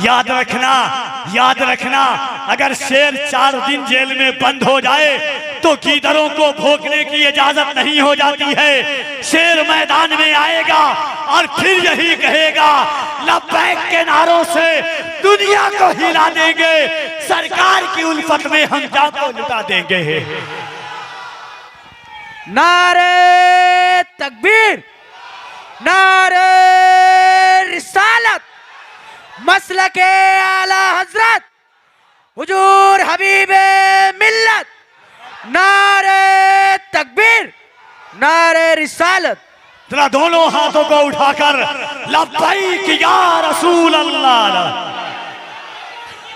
याद रखना, अगर शेर 4 दिन जेल में बंद हो जाए तो गीदड़ों को भोंकने की इजाजत नहीं हो जाती है। शेर मैदान में आएगा और फिर यही कहेगा, लब्बैक के नारों से दुनिया को हिला देंगे, सरकार की उल्फत में हम जाको लुटा देंगे। नारे तकबीर, नारे रिसालत, मसलके आला हजरत हुजूर हबीबे मिल्लत। नारे तकबीर, नारे रिसालत। जरा दोनों हाथों को उठाकर लब्बैक या रसूल अल्लाह,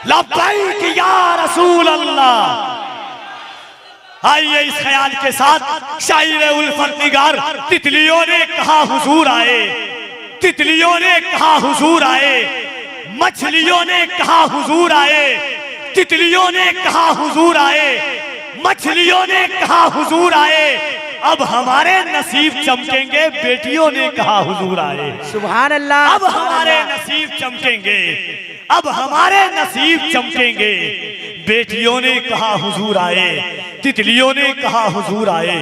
लब्बैक या रसूल अल्लाह। आइए इस ख्याल के साथ शायर उल्फत निगार तितलियों ने कहा हुजूर आए, तितलियों ने कहा हुजूर आए, मछलियों ने कहा हुजूर आए, तितलियों ने कहा हुजूर आए, मछलियों ने कहा हुजूर आए। अब हमारे नसीब चमकेंगे, बेटियों ने कहा हुजूर आए। सुभान अल्लाह। अब हमारे नसीब चमकेंगे, अब हमारे नसीब चमकेंगे, बेटियों ने कहा हुजूर आए, तितलियों ने कहा हुजूर आए,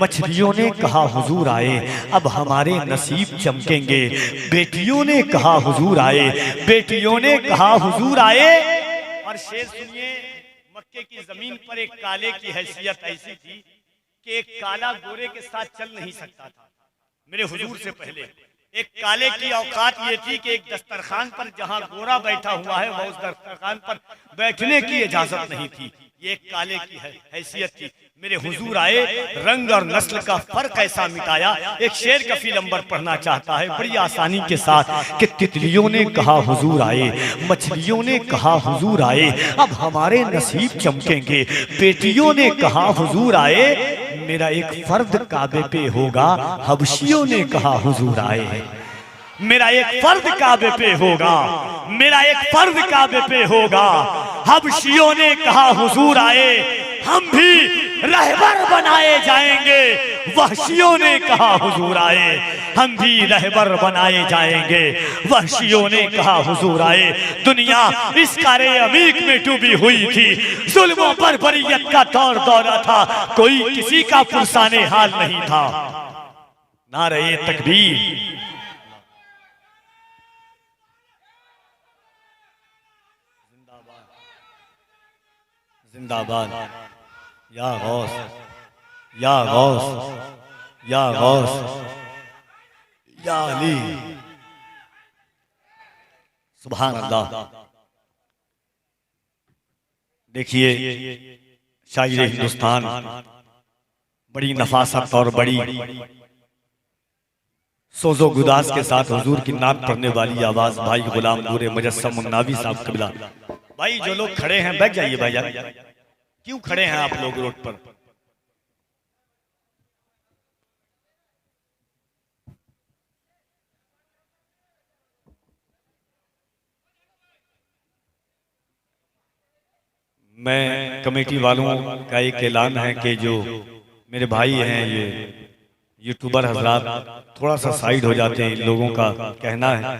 मछलियों ने कहा हुजूर आए। अब हमारे नसीब चमकेंगे, बेटियों ने कहा हुजूर आए, बेटियों ने कहा हुजूर आए। और शेर सुनिए, मक्के की जमीन पर एक काले की हैसियत ऐसी थी कि एक काला गोरे के साथ चल नहीं सकता था। मेरे हुजूर से पहले एक काले की औकात ये थी कि एक दस्तरखान पर जहां गोरा बैठा हुआ है वह उस दस्तरखान पर बैठने की इजाजत नहीं थी। ये एक काले की हैसियत थी। मेरे हुजूर आए, रंग और नस्ल का फर्क ऐसा मिटाया। एक शेर का नंबर पढ़ना चाहता है बड़ी आसानी के साथ कि तितलियों ने कहा हुजूर आए, मछलियों ने कहा हुजूर आए, अब हमारे नसीब चमकेंगे, बेटियों ने कहा हुजूर आए। मेरा एक फर्द काबे पे होगा, हबशियों ने कहा हुजूर आए। मेरा एक फर्द काबे पे होगा, मेरा एक फर्द काबे पे होगा, हबशियों ने कहा हुजूर आए। हम भी रहबर बनाए जाएंगे, वहशियों ने कहा हुजूर आए। हम भी रहबर बनाए जाएंगे, वहशियों ने कहा हुजूर आए। दुनिया इस कारे अमीक में डूबी हुई थी, जुल्मों पर बरियत का दौर दौरा था, कोई किसी का पुरसाने हाल नहीं था। नारे तकबीर, जिंदाबाद, या गौस, या गौस, या गौस, या अली, सुभान अल्लाह। देखिए शायर हिंदुस्तान बड़ी नफासत और बड़ी सोजो गुदास के साथ हुजूर की नात पढ़ने वाली आवाज भाई गुलाम नूरे मुजस्सम मुन्नावी साहब कबिला। भाई जो लोग खड़े हैं बैठ जाइए भाई यार, क्यों खड़े हैं आप लोग रोड पर? मैं कमेटी वालों का एक ऐलान है कि जो मेरे भाई हैं ये यूट्यूबर हजरात थोड़ा सा साइड हो जाते हैं। इन लोगों का कहना है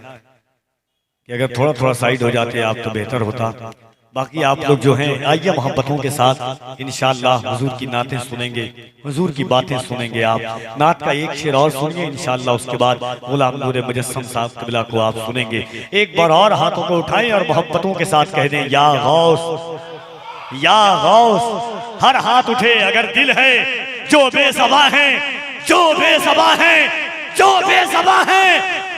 कि अगर थोड़ा थोड़ा साइड हो जाते आप तो बेहतर होता। बाकी आप लोग जो हैं आइए मोहब्बतों के साथ इंशाअल्लाह हुजूर की नातें सुनेंगे, हुजूर की बातें सुनेंगे। आप नात का एक शेर और सुनिए इंशाअल्लाह, उसके बाद गुलाम नूरे मुजस्सम साहब कबिला को आप सुनेंगे। एक बार और हाथों को उठाएं और मोहब्बतों के साथ कह दें, या गौस, या गौस। हर हाथ उठे अगर दिल है, जो बेज़बा है, जो बेज़बा है, जो बेज़बा है,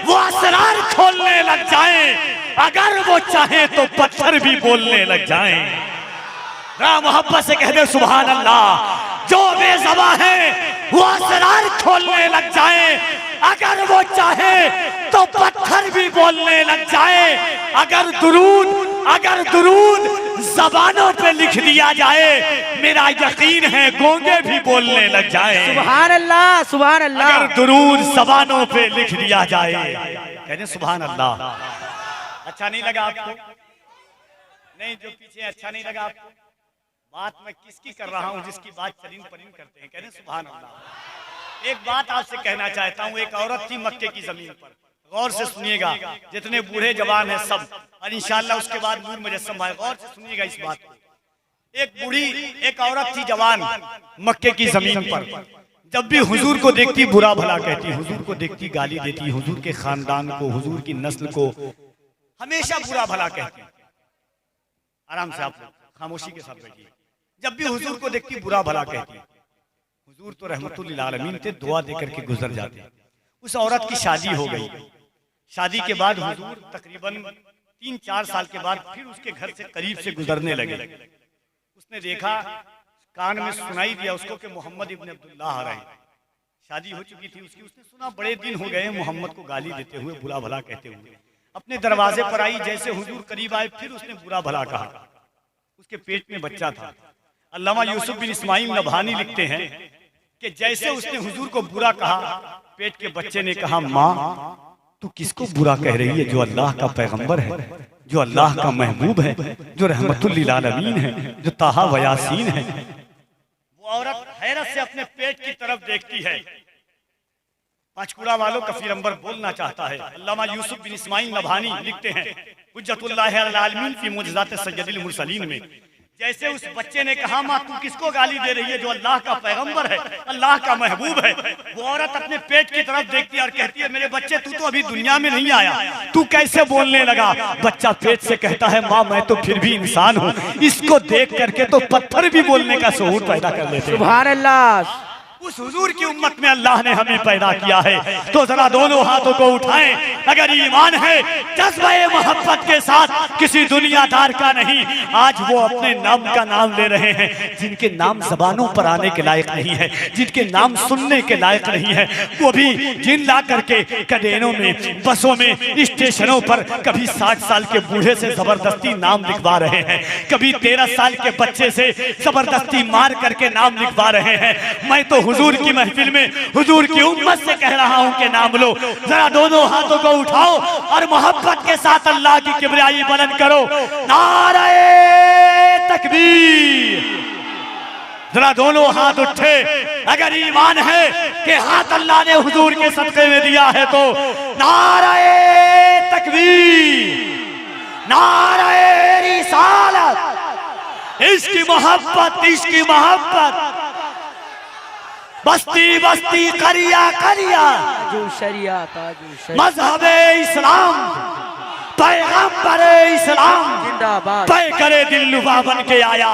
वो असरार खोलने लग जाएं। अगर वो चाहे तो पत्थर भी बोलने लग जाएं। राम मोहब्बत से कह दे सुभान अल्लाह। जो बेज़बा है वो असरार खोलने लग जाएं। अगर वो चाहे तो पत्थर भी बोलने लग जाए। अगर दुरूद जबानों पे लिख दिया जाए, मेरा यकीन है गूंगे भी बोलने लग जाए। सुभान अल्लाह, सुभान अल्लाह। अगर दुरूद जबानों पे लिख दिया जाए, कहते सुभान अल्लाह। अच्छा नहीं लगा आपको? नहीं, जो पीछे अच्छा नहीं लगा आपको? बात मैं किसकी कर रहा हूं? जिसकी बात चरीन परीन करते हैं, कहते सुभान अल्लाह। एक बात आपसे कहना चाहता हूं। एक औरत थी मक्के की जमीन पर, गौर से सुनिएगा, जितने बूढ़े जवान हैं सब, और इंशाअल्लाह उसके बाद नूर मुजस्सम भाई, गौर से सुनिएगा इस बात को। एक बूढ़ी, एक औरत थी जवान, मक्के की जमीन पर, जब भी हुजूर को देखती बुरा भला कहती, हुजूर को देखती गाली देती, हुजूर के खानदान को, हुजूर की नस्ल को हमेशा बुरा भला कहती। आराम से आप खामोशी के साथ बैठिए। जब भी हुजूर को देखती बुरा भला कहती। हुजूर तो रहमतुल्लिल आलमीन थे, दुआ देकर के गुजर जाते। उस औरत की शादी हो गई। शादी के बाद हुजूर तकरीबन 3-4 साल के बाद फिर उसके घर से करीब से गुजरने लगे। उसने देखा, कान में सुनाई दिया उसको कि मोहम्मद इब्न अब्दुल्लाह आ रहे हैं। शादी हो चुकी थी उसकी। उसने सुना बड़े दिन हो गए मोहम्मद को गाली देते हुए, बुरा भला कहते हुए। अपने दरवाजे पर आई, जैसे हुजूर करीब आए फिर उसने बुरा भला कहा। उसके पेट में बच्चा था। अल्लामा यूसुफ बिन इस्माइल नबहानी लिखते हैं कि जैसे उसने हुजूर को बुरा कहा, पेट के बच्चे ने कहा, माँ तू किसको बुरा कह रही है, जो अल्लाह का पैगंबर है, जो अल्लाह का महबूब है, जो रहमतुल्लिल आलमीन है, जो ताहा व यासीन है। वो औरत हैरत से अपने पेट की तरफ देखती है। पांचकुड़ा वालों कफीर अंबर बोलना चाहता है। अल्लामा यूसुफ बिन इस्माइल नबहानी लिखते हैं हुज्जतुल्लाह अल आलमीन फी मुअजिज़ात सय्यदुल मुरसलीन में, जैसे उस बच्चे ने कहा, माँ तू किसको गाली दे रही है, जो अल्लाह का पैगंबर है, अल्लाह का महबूब है। वो औरत अपने पेट की तरफ देखती है और कहती है, मेरे बच्चे तू तो अभी दुनिया में नहीं आया, तू कैसे बोलने लगा। बच्चा पेट से कहता है, माँ मैं तो फिर भी इंसान हूँ। इसको देख करके तो पत्थर भी बोलने का शऊर पैदा कर लेते हैं। सुभान अल्लाह। उस हुजूर की उम्मत में अल्लाह ने हमें पैदा किया है, तो जरा दोनों हाथों को उठाएं। अगर ईमान है जज्बे मोहब्बत के साथ, किसी दुनियादार का नहीं। आज वो अपने नाम का नाम ले रहे हैं, जिनके नाम जबानों पर आने के लायक नहीं है, जिनके नाम सुनने के लायक नहीं है, वो भी जिन ला करके कडेनों में, बसों में, स्टेशनों पर कभी 60 साल के बूढ़े से जबरदस्ती नाम लिखवा रहे हैं, कभी 13 साल के बच्चे से जबरदस्ती मार करके नाम लिखवा रहे हैं। मैं तो हुजूर की महफिल में हुजूर की उम्मत से कह रहा हूं कि नाम लो। जरा दोनों हाथों को उठाओ और मोहब्बत के साथ अल्लाह की किबरियाई बुलंद करो। नारे तकबीर। जरा दोनों हाथ उठे। अगर ईमान है कि हाथ अल्लाह ने हुजूर के सदके में दिया है तो नारे तकबीर, नारे रिसालत। इसकी मोहब्बत, इसकी मोहब्बत। बस्ती बस्ती, करिया करिया, ताजु शरिया, ताजु शरिया। मजहबे इस्लाम, पैगंबर इस्लाम, जिंदाबाद। पैकरे दिलरुबा बन के आया,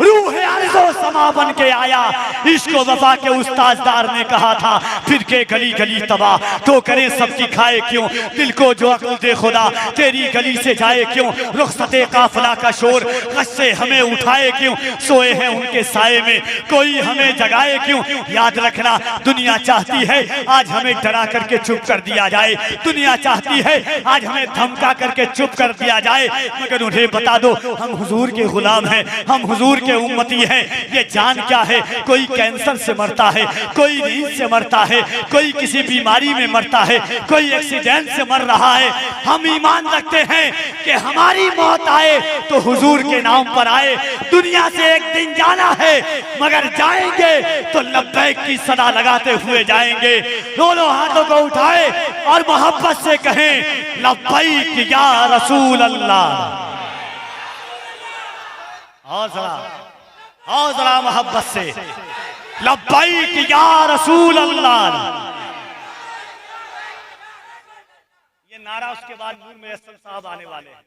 रूह अर्ज़ो समा बन के आया। इसको वफा के उस्ताददार ने कहा था, फिर के गली गली तबाह, तो करे सबकी खाए क्यों, दिल को जो अक्ल दे खुदा, तेरी गली से जाए क्यों, रुखसते काफिला का शोर गस्से हमें उठाए क्यों, सोए हैं उनके साए में कोई हमें जगाए क्यों। याद रखना, दुनिया चाहती है आज हमें डरा करके चुप कर दिया जाए, दुनिया चाहती है आज हमें धमका करके चुप कर दिया जाए, मगर उन्हें बता दो हम हुजूर के गुलाम हैं, हम हुजूर के उम्मती हैं। ये जान क्या है, कोई कैंसर से मरता है, कोई नींद से मरता है, कोई किसी बीमारी में मरता है, कोई एक्सीडेंट से मर रहा है। हम ईमान रखते हैं कि हमारी मौत आए तो हुजूर के नाम पर आए। दुनिया से एक दिन जाना है, मगर जाएंगे तो लब्बैक की सदा लगाते हुए जाएंगे। दोनों हाथों को उठाए और मोहब्बत से कहें, लब्बैक या रसूल अल्लाह। और जरा मोहब्बत से, लब्बैक या रसूल अल्लाह। ये नारा उसके बाद नूर मुजस्सम साहब आने वाले हैं।